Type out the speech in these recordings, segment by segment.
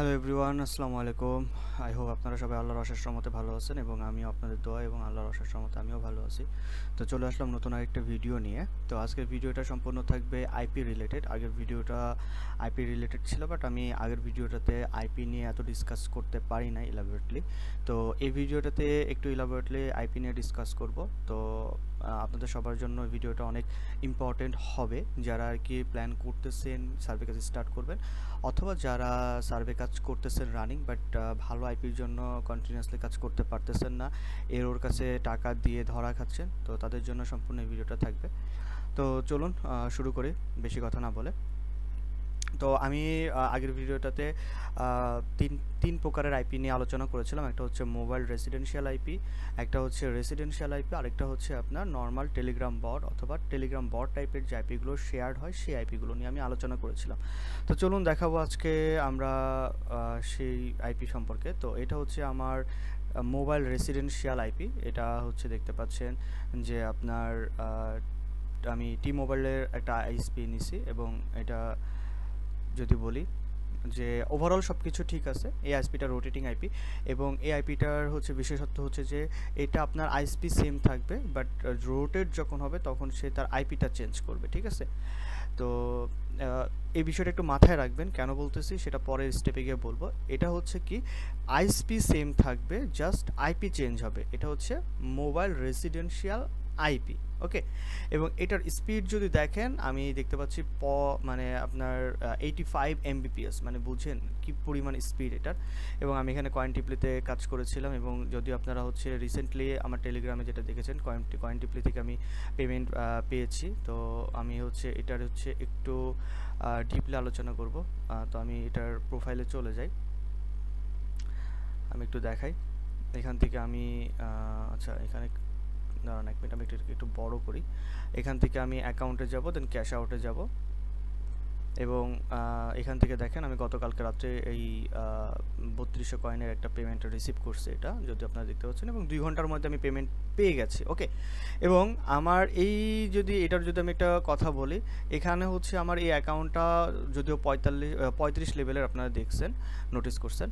Hello everyone, আসসালামু আলাইকুম। I hope আপনারা সবাই আল্লাহর অশেষ রহমতে ভালো আছেন এবং আমিও আপনাদের দোয়া এবং আল্লাহর অশেষ রহমতে আমিও ভালো আছি। তো চলে আসলাম নতুন আরেকটা ভিডিও নিয়ে। তো আজকের ভিডিওটা সম্পূর্ণ থাকবে আইপি রিলেটেড। আগের ভিডিওটা আইপি রিলেটেড ছিল, বাট আমি আগের ভিডিওটাতে আইপি নিয়ে এত ডিসকাস করতে পারি না ইলাবোরেটলি। তো এই ভিডিওটাতে একটু ইলাবোরেটলি আইপি নিয়ে ডিসকাস করব। তো আপনাদের সবার জন্য ভিডিওটা অনেক ইম্পর্টেন্ট হবে, যারা আর কি প্ল্যান করতেছেন সার্ভে কাজ স্টার্ট করবেন, অথবা যারা সার্ভে কাজ করতেছেন রানিং বাট ভালো আইপির জন্য কন্টিনিউয়াসলি কাজ করতে পারতেছেন না, ওর কাছে টাকা দিয়ে ধরা খাচ্ছেন, তো তাদের জন্য সম্পূর্ণ এই ভিডিওটা থাকবে। তো চলুন শুরু করি বেশি কথা না বলে। তো আমি আগের ভিডিওটাতে তিন প্রকারের আইপি নিয়ে আলোচনা করেছিলাম। একটা হচ্ছে মোবাইল রেসিডেন্সিয়াল আইপি, একটা হচ্ছে রেসিডেন্সিয়াল আইপি, আরেকটা হচ্ছে আপনার নর্মাল টেলিগ্রাম বট অথবা টেলিগ্রাম বট টাইপের যে আইপিগুলো শেয়ার্ড হয় সেই আইপিগুলো নিয়ে আমি আলোচনা করেছিলাম। তো চলুন দেখাবো আজকে আমরা সেই আইপি সম্পর্কে। তো এটা হচ্ছে আমার মোবাইল রেসিডেন্সিয়াল আইপি। এটা হচ্ছে দেখতে পাচ্ছেন যে আপনার আমি টি মোবাইলের একটা আইএসপি নিছি, এবং এটা যদি বলি যে ওভারঅল সব কিছু ঠিক আছে। এই আইএসপিটা রোটেটিং আইপি, এবং এই আইপিটার হচ্ছে বিশেষত্ব হচ্ছে যে এটা আপনার আইএসপি সেম থাকবে, বাট রোটেট যখন হবে তখন সে তার আইপিটা চেঞ্জ করবে, ঠিক আছে? তো এই বিষয়টা একটু মাথায় রাখবেন। কেন বলতেছি সেটা পরের স্টেপে গিয়ে বলবো। এটা হচ্ছে কি, আইএসপি সেম থাকবে, জাস্ট আইপি চেঞ্জ হবে। এটা হচ্ছে মোবাইল রেসিডেন্সিয়াল আইপি, ওকে। এবং এটার স্পিড যদি দেখেন, আমি দেখতে পাচ্ছি মানে আপনার 85 MBPS, মানে বুঝেন কি পরিমাণ স্পিড এটার। এবং আমি এখানে কয়েনটিপ্লিতে কাজ করেছিলাম, এবং যদিও আপনারা হচ্ছে রিসেন্টলি আমার টেলিগ্রামে যেটা দেখেছেন কয়েনটিপ্লি থেকে আমি পেমেন্ট পেয়েছি। তো আমি হচ্ছে এটার হচ্ছে একটু ডিপলি আলোচনা করব। তো আমি এটার প্রোফাইলে চলে যাই, আমি একটু দেখাই এখান থেকে। আমি আচ্ছা, এখানে দাঁড়ান এক মিনিট, আমি একটু বড় করি। এখান থেকে আমি অ্যাকাউন্টে যাব, দেন ক্যাশ আউটে যাব, এবং এখান থেকে দেখেন আমি গতকালকে রাত্রে এই 3200 কয়েনের একটা পেমেন্ট রিসিভ করছি, এটা যদি আপনারা দেখতে পাচ্ছেন, এবং 2 ঘন্টার মধ্যে আমি পেমেন্ট পেয়ে গেছি, ওকে। এবং আমার এই এটার যদি আমি একটা কথা বলি, এখানে হচ্ছে আমার এই অ্যাকাউন্টটা যদিও 35 লেভেলের, আপনারা দেখছেন, নোটিস করছেন।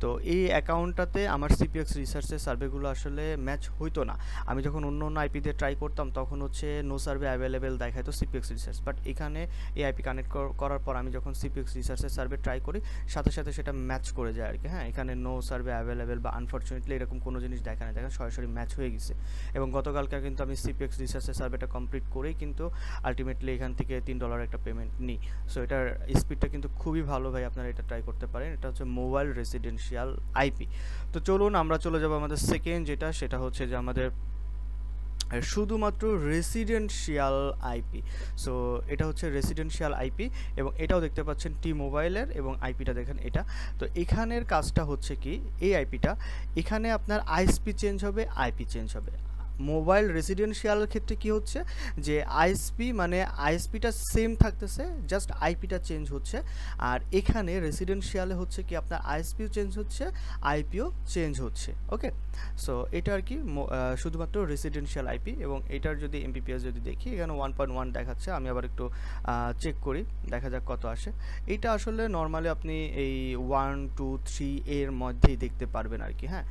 তো এই অ্যাকাউন্টটাতে আমার সিপিএক্স রিসার্চের সার্ভেগুলো আসলে ম্যাচ হইতো না। আমি যখন অন্য অন্য আইপি দিয়ে ট্রাই করতাম তখন হচ্ছে নো সার্ভে অ্যাভেলেবেল দেখাইতো সিপিএক্স রিসার্চ, বাট এখানে এই আইপি কানেক্ট করার পর আমি যখন সিপিএক্স রিসার্চের সার্ভে ট্রাই করি, সাথে সাথে সেটা ম্যাচ করে যায় আর কি। হ্যাঁ, এখানে নো সার্ভে অ্যাভেলেবেল বা আনফর্চুনেটলি এরকম কোনো জিনিস দেখা না, দেখেন সরাসরি ম্যাচ হয়ে গেছে। এবং গতকালকে কিন্তু আমি সিপিএক্স রিসার্চের সার্ভেটা কমপ্লিট করেই কিন্তু আলটিমেটলি এখান থেকে $3 একটা পেমেন্ট নিই। সো এটার স্পিডটা কিন্তু খুবই ভালো ভাই, আপনারা এটা ট্রাই করতে পারেন। এটা হচ্ছে মোবাইল রেসিডেন্সিয়াল আইপি। তো চলুন আমরা চলে যাব আমাদের সেকেন্ড যেটা, সেটা হচ্ছে যে আমাদের শুধুমাত্র রেসিডেন্সিয়াল আইপি। সো এটা হচ্ছে রেসিডেন্সিয়াল আইপি, এবং এটাও দেখতে পাচ্ছেন টি মোবাইলের, এবং আইপিটা দেখেন এটা। তো এখানের কাজটা হচ্ছে কি, এই আইপিটা এখানে আপনার আইএসপি চেঞ্জ হবে, আইপি চেঞ্জ হবে। মোবাইল রেসিডেন্সিয়ালের ক্ষেত্রে কি হচ্ছে যে আইএসপি মানে আইএসপিটা সেম থাকতেছে, জাস্ট আইপিটা চেঞ্জ হচ্ছে। আর এখানে রেসিডেন্সিয়ালে হচ্ছে কি আপনার আইএসপিও চেঞ্জ হচ্ছে, আইপিও চেঞ্জ হচ্ছে, ওকে। সো এটা আর কি শুধুমাত্র রেসিডেন্সিয়াল আইপি। এবং এটার যদি এমবিপিএস যদি দেখি, এখানে 1.1 দেখাচ্ছে। আমি আবার একটু চেক করি, দেখা যাক কত আসে। এইটা আসলে নর্মালি আপনি এই 1, 2, 3 এর মধ্যেই দেখতে পারবেন আর কি। হ্যাঁ,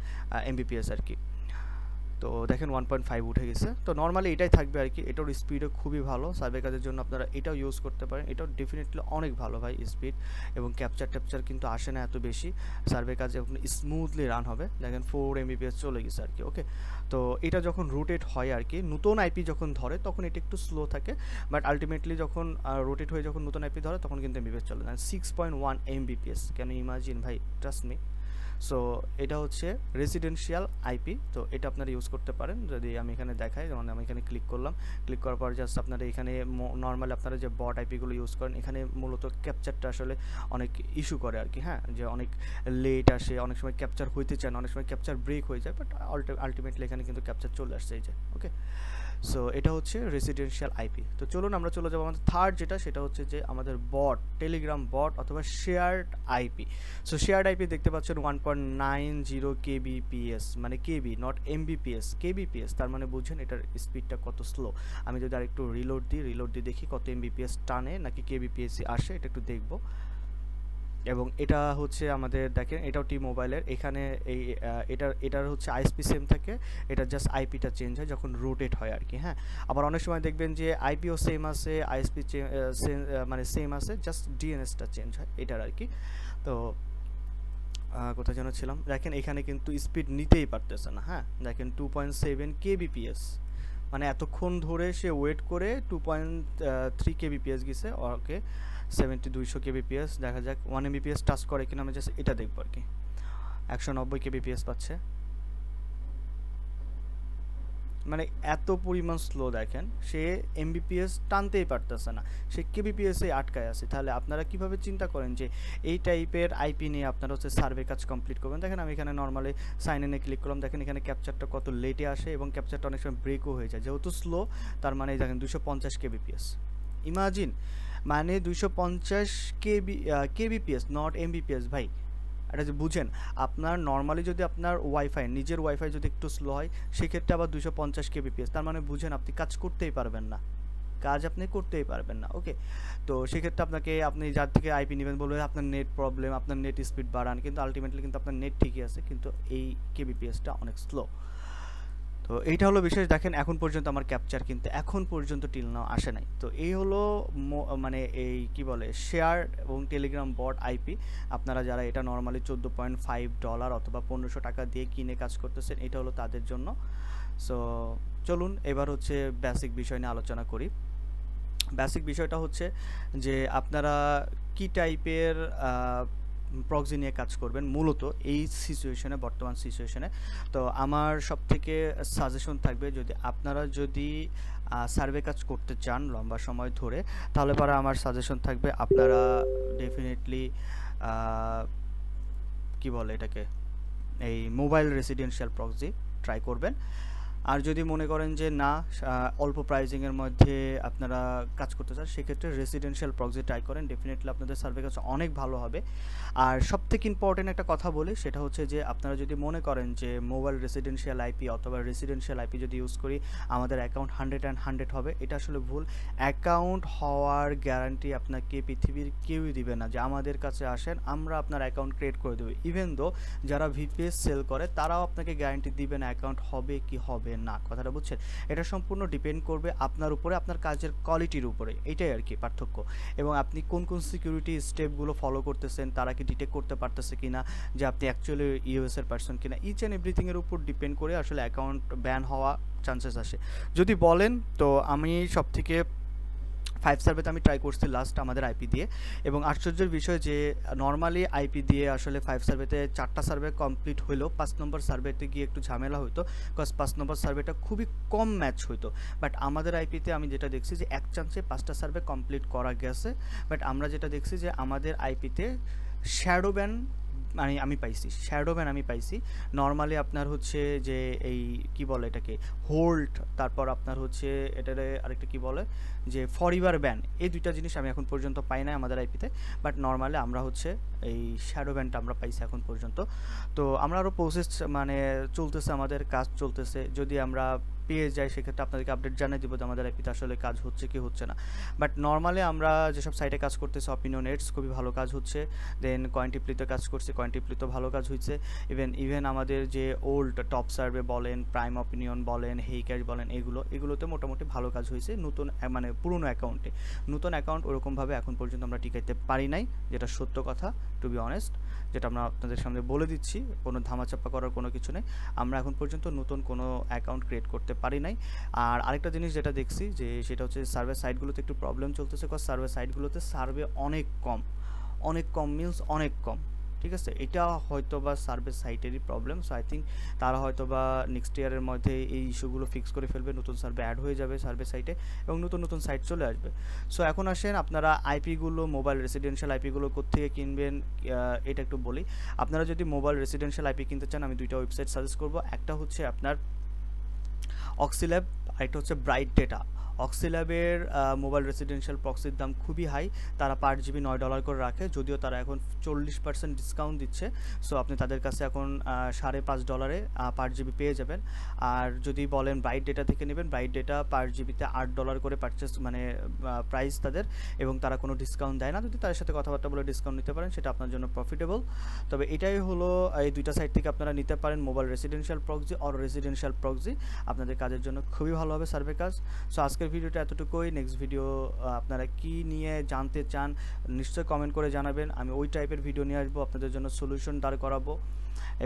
এমবিপিএস আর কি। তো দেখেন 1.5 উঠে গেছে। তো নর্মালি এটাই থাকবে আর কি। এটার স্পিডও খুবই ভালো, সার্ভে কাজের জন্য আপনারা এটাও ইউজ করতে পারেন। এটাও ডেফিনেটলি অনেক ভালো ভাই স্পিড, এবং ক্যাপচার কিন্তু আসে না এত বেশি। সার্ভে কাজে স্মুথলি রান হবে। দেখেন 4 MBPS চলে গেছে আর কি, ওকে। তো এটা যখন রুটেট হয় আর কি, নতুন আইপি যখন ধরে তখন এটা একটু স্লো থাকে, বাট আলটিমেটলি যখন রোটেট হয়ে যখন নতুন আইপি ধরে তখন কিন্তু এমবিপিএস চলে যায় 6.1 MBPS। ক্যান ইউ ইমাজিন ভাই, ট্রাস্ট মি। সো এটা হচ্ছে রেসিডেন্সিয়াল আইপি। তো এটা আপনারা ইউজ করতে পারেন। যদি আমি এখানে দেখাই, যেমন আমি এখানে ক্লিক করলাম, ক্লিক করার পর জাস্ট আপনারা এখানে নর্মালি আপনারা যে বট আইপিগুলো ইউজ করেন, এখানে মূলত ক্যাপচারটা আসলে অনেক ইস্যু করে আর কি। হ্যাঁ, যে অনেক লেট আসে, অনেক সময় ক্যাপচার হইতে চায় না, অনেক সময় ক্যাপচার ব্রেক হয়ে যায়, বাট আলটিমেটলি এখানে কিন্তু ক্যাপচার চলে আসছে এই যে, ওকে। সো এটা হচ্ছে রেসিডেন্সিয়াল আইপি। তো চলুন আমরা চলে যাবো আমাদের থার্ড যেটা, সেটা হচ্ছে যে আমাদের বট, টেলিগ্রাম বট অথবা shared IP. So shared IP দেখতে পাচ্ছেন 1.90 kbps, মানে কেবি, নট এমবিপিএস, কেবিপিএস। তার মানে বুঝছেন এটার স্পিডটা কত স্লো। আমি যদি আর একটু রিলোড দিই দেখি কত এমবিপিএস টানে নাকি কেবিপিএস আসে, এটা একটু দেখবো। এবং এটা হচ্ছে আমাদের দেখেন এটাও টি মোবাইলের, এখানে এই এটার হচ্ছে আইএসপি সেম থাকে, এটা জাস্ট আইপিটা চেঞ্জ হয় যখন রোটেট হয় আর কি। হ্যাঁ, আবার অনেক সময় দেখবেন যে আইপিও সেম আছে, আইএসপি মানে সেম আছে, জাস্ট ডিএনএসটা চেঞ্জ হয় এটার আর কি। তো কোথায় যেন ছিলাম, দেখেন এখানে কিন্তু স্পিড নিতেই পারতেছে না। হ্যাঁ, দেখেন 2.7 কেবিপিএস, মানে এতক্ষণ ধরে সে ওয়েট করে 2.3 কেবিপিএস গেছে, ওকে 200 কেবিপিএস। দেখা যাক 1 এমবিপিএস টাচ করে কিনা, আমি জাস্ট এটা দেখবো আর কি। 190 কেবিপিএস পাচ্ছে, মানে এত পরিমাণ স্লো দেখেন, সে এমবিপিএস টানতেই পারতেছে না, সে কেবিপিএসে আটকায় আছে। তাহলে আপনারা কিভাবে চিন্তা করেন যে এই টাইপের আইপি নিয়ে আপনারা হচ্ছে সার্ভে কাজ কমপ্লিট করবেন। দেখেন আমি এখানে নর্মালি সাইন ইনে ক্লিক করলাম, দেখেন এখানে ক্যাপচারটা কত লেটে আসে এবং ক্যাপচারটা অনেক সময় ব্রেকও হয়ে যায়, যেহেতু স্লো। তার মানে দেখেন 250 কেবিপিএস, ইমাজিন, মানে 250 কেবিপিএস, নট এমবিপিএস ভাই। এটা যে বুঝেন, আপনার নর্মালি যদি আপনার ওয়াইফাই, নিজের ওয়াইফাই যদি একটু স্লো হয়, সেক্ষেত্রে আবার 250 কেবিপিএস, তার মানে বুঝেন আপনি কাজ করতেই পারবেন না, কাজ আপনি করতেই পারবেন না। ওকে, তো সেক্ষেত্রে আপনাকে, আপনি যার থেকে আইপি নেবেন বলবে আপনার নেট প্রবলেম, আপনার নেট স্পিড বাড়ান, কিন্তু আলটিমেটলি কিন্তু আপনার নেট ঠিকই আছে, কিন্তু এই কেবিপিএসটা অনেক স্লো। তো এইটা হলো বিশেষ। দেখেন এখন পর্যন্ত আমার ক্যাপচার কিন্তু এখন পর্যন্ত টিল নাও আসে নাই। তো এই হলো মানে এই কি বলে শেয়ার এবং টেলিগ্রাম বট আইপি। আপনারা যারা এটা নর্মালি $14.5 অথবা 1500 টাকা দিয়ে কিনে কাজ করতেছেন, এটা হলো তাদের জন্য। সো চলুন এবার হচ্ছে বেসিক বিষয় নিয়ে আলোচনা করি। বেসিক বিষয়টা হচ্ছে যে আপনারা কি টাইপের প্রক্সি নিয়ে কাজ করবেন মূলত এই সিচুয়েশনে, বর্তমান সিচুয়েশনে। তো আমার সবথেকে সাজেশন থাকবে, যদি সার্ভে কাজ করতে চান লম্বা সময় ধরে, তাহলে পরে আমার সাজেশন থাকবে আপনারা ডেফিনেটলি কি বলে এটাকে, এই মোবাইল রেসিডেন্সিয়াল প্রক্সি ট্রাই করবেন। আর যদি মনে করেন যে না অল্প প্রাইজিংয়ের মধ্যে আপনারা কাজ করতে চান, সেক্ষেত্রে রেসিডেন্সিয়াল প্রক্সি ট্রাই করেন, ডেফিনেটলি আপনাদের সার্ভে কাজ অনেক ভালো হবে। আর সবথেকে ইম্পর্টেন্ট একটা কথা বলি, সেটা হচ্ছে যে আপনারা যদি মনে করেন যে মোবাইল রেসিডেন্সিয়াল আইপি অথবা রেসিডেন্সিয়াল আইপি যদি ইউজ করি আমাদের অ্যাকাউন্ট 100 হবে, এটা আসলে ভুল। অ্যাকাউন্ট হওয়ার গ্যারান্টি আপনাকে পৃথিবীর কেউই দিবে না, যে আমাদের কাছে আসেন আমরা আপনার অ্যাকাউন্ট ক্রিয়েট করে দেবো। ইভেন দো যারা ভিপিএস সেল করে তারাও আপনাকে গ্যারান্টি দিবে না অ্যাকাউন্ট হবে কি হবে না, কথাটা বুঝছেন? এটা সম্পূর্ণ ডিপেন্ড করবে আপনার উপরে, আপনার কাজের কোয়ালিটির উপরে, এইটাই আর কি পার্থক্য। এবং আপনি কোন কোন সিকিউরিটি স্টেপগুলো ফলো করতেছেন, তারা কি ডিটেক্ট করতে পারতেছে কিনা যে আপনি অ্যাকচুয়ালি ইউএস এর পারসন কিনা, ইচ অ্যান্ড এভরিথিং এর উপর ডিপেন্ড করে আসলে অ্যাকাউন্ট ব্যান হওয়া চান্সেস আসে। যদি বলেন তো আমি সবথেকে 5 সার্ভেতে আমি ট্রাই করছি লাস্ট আমাদের আইপি দিয়ে, এবং আশ্চর্যের বিষয় যে নর্মালি আইপি দিয়ে আসলে 5 সার্ভেতে 4টা সার্ভে কমপ্লিট হইলেও 5 নম্বর সার্ভেতে গিয়ে একটু ঝামেলা হইতো, বিকজ 5 নম্বর সার্ভেটা খুবই কম ম্যাচ হইতো। বাট আমাদের আইপিতে আমি যেটা দেখছি যে এক চান্সে 5টা সার্ভে কমপ্লিট করা গেছে। বাট আমরা যেটা দেখছি যে আমাদের আইপিতে শ্যাডো ব্যান মানে আমি পাইছি, শ্যাডো ব্যান আমি পাইছি। নর্মালি আপনার হচ্ছে যে এই কি বলে এটাকে হোল্ড, তারপর আপনার হচ্ছে এটারে আরেকটা কি বলে যে ফরইভার ব্যান, এই দুইটা জিনিস আমি এখন পর্যন্ত পাই না আমাদের আইপিতে। বাট নর্মালি আমরা হচ্ছে এই শ্যাডো ব্যানটা আমরা পাইছি এখন পর্যন্ত। তো আমরা আরও প্রসেস মানে চলতেছে, আমাদের কাজ চলতেছে, যদি আমরা পেয়ে যাই সেক্ষেত্রে আপনাদেরকে আপডেট জানিয়ে দেবো যে আমাদের আইপিতে আসলে কাজ হচ্ছে কি হচ্ছে না। বাট নর্মালি আমরা যেসব সাইটে কাজ করতেছি, অপিনিয়ন নেটস খুবই ভালো কাজ হচ্ছে, দেন কয়েন্টিপ্লিতে কাজ করছি, কয়েন্টিপ্লিতেও ভালো কাজ হয়েছে। ইভেন আমাদের যে ওল্ড টপ সার্ভে বলেন, প্রাইম অপিনিয়ন বলেন, হেই ক্যাশ বলেন, এগুলোতে মোটামুটি ভালো কাজ হয়েছে। নতুন মানে পুরনো অ্যাকাউন্টে, নতুন অ্যাকাউন্ট ওরকমভাবে এখন পর্যন্ত আমরা টিকাইতে পারি নাই, যেটা সত্য কথা, টু বি অনেস্ট, যেটা আমরা আপনাদের সামনে বলে দিচ্ছি, কোনো ধামাচাপা করার কোনো কিছু নেই। আমরা এখন পর্যন্ত নতুন কোনো অ্যাকাউন্ট ক্রিয়েট করতে পারি নাই। আর আরেকটা জিনিস যেটা দেখছি যে সেটা হচ্ছে সার্ভে সাইটগুলোতে একটু প্রবলেম চলতেছে, বিকজ সার্ভে সাইটগুলোতে সার্ভে অনেক কম মিনস অনেক কম, ঠিক আছে? এটা হয়তো বা সার্ভে সাইটেরই প্রবলেম। সো আই থিঙ্ক তারা হয়তো বা নেক্সট ইয়ারের মধ্যে এই ইস্যুগুলো ফিক্স করে ফেলবে, নতুন সার্ভে অ্যাড হয়ে যাবে সার্ভে সাইটে এবং নতুন সাইট চলে আসবে। সো এখন আসেন আপনারা আইপিগুলো, মোবাইল রেসিডেন্সিয়াল আইপিগুলো কোত্থেকে কিনবেন এটা একটু বলি। আপনারা যদি মোবাইল রেসিডেন্সিয়াল আইপি কিনতে চান, আমি দুইটা ওয়েবসাইট সাজেস্ট করব। একটা হচ্ছে আপনার অক্সিল্যাব, আরেকটা হচ্ছে ব্রাইট ডেটা। অক্সিল্যাবের মোবাইল রেসিডেন্সিয়াল প্রক্সির দাম খুবই হাই, তারা পার জিবি $9 করে রাখে, যদিও তারা এখন 40% ডিসকাউন্ট দিচ্ছে। সো আপনি তাদের কাছে এখন $5.5 পার জিবি পেয়ে যাবেন। আর যদি বলেন ব্রাইট ডেটা থেকে নেবেন, ব্রাইট ডেটা পার জিবিতে $8 করে পারচেস মানে প্রাইস তাদের, এবং তারা কোনো ডিসকাউন্ট দেয় না। যদি তাদের সাথে কথাবার্তা বলে ডিসকাউন্ট নিতে পারেন সেটা আপনার জন্য প্রফিটেবল। তবে এটাই হলো এই দুইটা সাইট থেকে আপনারা নিতে পারেন, mobile residential proxy or residential proxy, আপনাদের কাজের জন্য খুবই ভালো হবে সার্ভে কাজ। সো আজকের ভিডিওটা এতটুকুই। নেক্সট ভিডিও আপনারা কি নিয়ে জানতে চান নিশ্চয়ই কমেন্ট করে জানাবেন, আমি ওই টাইপের ভিডিও নিয়ে আসবো, আপনাদের জন্য সলিউশন দাঁড় করাবো।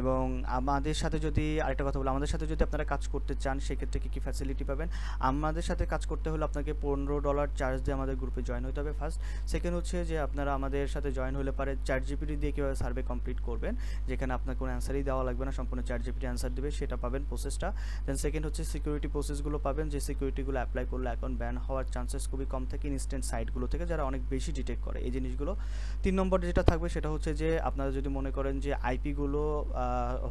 এবং আমাদের সাথে যদি আরেকটা কথা বলি, আমাদের সাথে যদি আপনারা কাজ করতে চান সেক্ষেত্রে কী কী ফ্যাসিলিটি পাবেন। আমাদের সাথে কাজ করতে হলে আপনাকে $15 চার্জ দিয়ে আমাদের গ্রুপে জয়েন হতে হবে ফার্স্ট। সেকেন্ড হচ্ছে যে আপনারা আমাদের সাথে জয়েন হলে পারে ChatGPT দিয়ে কীভাবে সার্ভে কমপ্লিট করবেন, যেখানে আপনার কোনো অ্যান্সারই দেওয়া লাগবে না, সম্পূর্ণ ChatGPT অ্যান্সার দেবে, সেটা পাবেন প্রসেসটা। দেন সেকেন্ড হচ্ছে সিকিউরিটি প্রসেসগুলো পাবেন, যে সিকিউরিটিগুলো অ্যাপ্লাই করলে অ্যাকাউন্ট ব্যান হওয়ার চান্সেস খুবই কম থাকে ইনস্ট্যান্ট সাইটগুলো থেকে, যারা অনেক বেশি ডিটেক্ট করে এই জিনিসগুলো। 3 নম্বর যেটা থাকবে সেটা হচ্ছে যে আপনারা যদি মনে করেন যে আইপিগুলো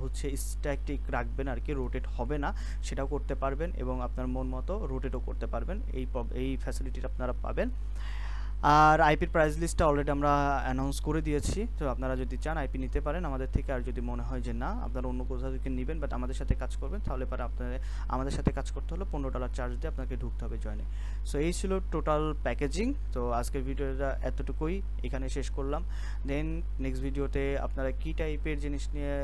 হচ্ছে স্ট্যাটিক রাখবেন আর কি, রোটেট হবে না, সেটাও করতে পারবেন এবং আপনার মন মতো রোটেটও করতে পারবেন, এই ফ্যাসিলিটিটা আপনারা পাবেন। আর আইপির প্রাইস লিস্টটা অলরেডি আমরা অ্যানাউন্স করে দিয়েছি, তো আপনারা যদি চান আইপি নিতে পারেন আমাদের থেকে। আর যদি মনে হয় যে না আপনারা অন্য কোথাও থেকে নেবেন বাট আমাদের সাথে কাজ করবেন, তাহলে পরে আপনাদের আমাদের সাথে কাজ করতে হলে $15 চার্জ দিয়ে আপনাকে ঢুকতে হবে জয়েনে। সো এই ছিল টোটাল প্যাকেজিং। তো আজকের ভিডিওটা এতটুকুই, এখানে শেষ করলাম। দেন নেক্সট ভিডিওতে আপনারা কী টাইপের জিনিস নিয়ে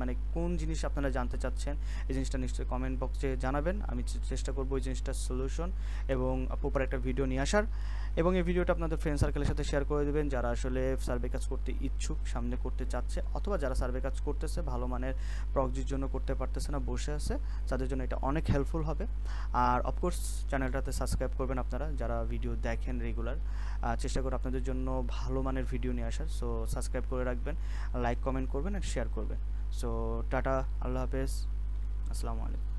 মানে কোন জিনিস আপনারা জানতে চাচ্ছেন এই জিনিসটা নিশ্চয়ই কমেন্ট বক্সে জানাবেন, আমি চেষ্টা করবো ওই জিনিসটার সলিউশন এবং প্রপার একটা ভিডিও নিয়ে আসার। এবং এই ভিডিওটা আপনাদের ফ্রেন্ড সার্কেলের সাথে শেয়ার করে দেবেন যারা আসলে সার্ভে কাজ করতে ইচ্ছুক, সামনে করতে চাচ্ছে, অথবা যারা সার্ভে কাজ করতেছে ভালো মানের প্রক্সির জন্য করতে পারতেছে না, বসে আছে, তাদের জন্য এটা অনেক হেল্পফুল হবে। আর অফকোর্স চ্যানেলটাতে সাবস্ক্রাইব করবেন আপনারা যারা ভিডিও দেখেন রেগুলার, চেষ্টা করে আপনাদের জন্য ভালো মানের ভিডিও নিয়ে আসার। সো সাবস্ক্রাইব করে রাখবেন, লাইক কমেন্ট করবেন আর শেয়ার করবেন। সো টাটা, আল্লাহ হাফেজ, আসসালামু আলাইকুম।